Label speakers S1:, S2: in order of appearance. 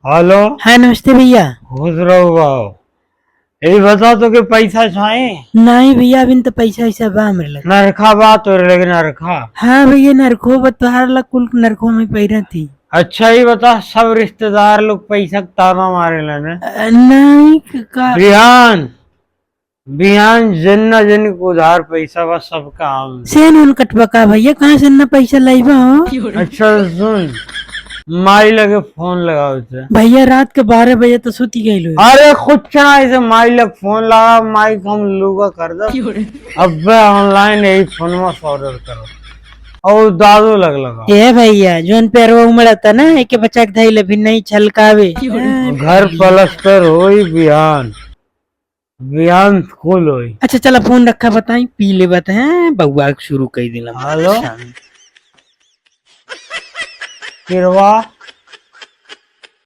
S1: Hello.
S2: हाँ नमस्ते भैया।
S1: खुश रहो बाओ। यही बताओ तो कि पैसा छाए
S2: नहीं भैया अभी तो पैसा वैसा बा मेरे लगे।
S1: नरखा बात हो लेकिन नरखा।
S2: हाँ भैया नरखो बतहार ला कुल नरखो में पैरा थी।
S1: अच्छा ही बता, सब रिश्तेदार लोग पैसा ताना मारे लेने।
S2: नहीं का
S1: बिहान बिहान जन्ना जन को उधार पैसा बस सब काम।
S2: से नून कटवा का भैया कहाँ से ना पैसा लाइबा हो।
S1: अच्छा सुन, माई लगे फोन लगाओ थे।
S2: भैया रात के 12 बजे तो सुती गई लो।
S1: अरे कुछ ना, ऐसे माई लग फोन लगा, माई को हम लूगा कर दो। अब ऑनलाइन यही फोन में ऑर्डर करो और दादू लगा
S2: ए भैया जोन पैरवा उमड़ा था ना एक बच्चा के धैले भी नहीं छलकावे।
S1: घर प्लस्तर होई बिहान बिहान फुल होई।
S2: अच्छा चला फोन रखा बताई पी ले बत हैं बउआ शुरू कर दिला।
S1: हेलो किरवा।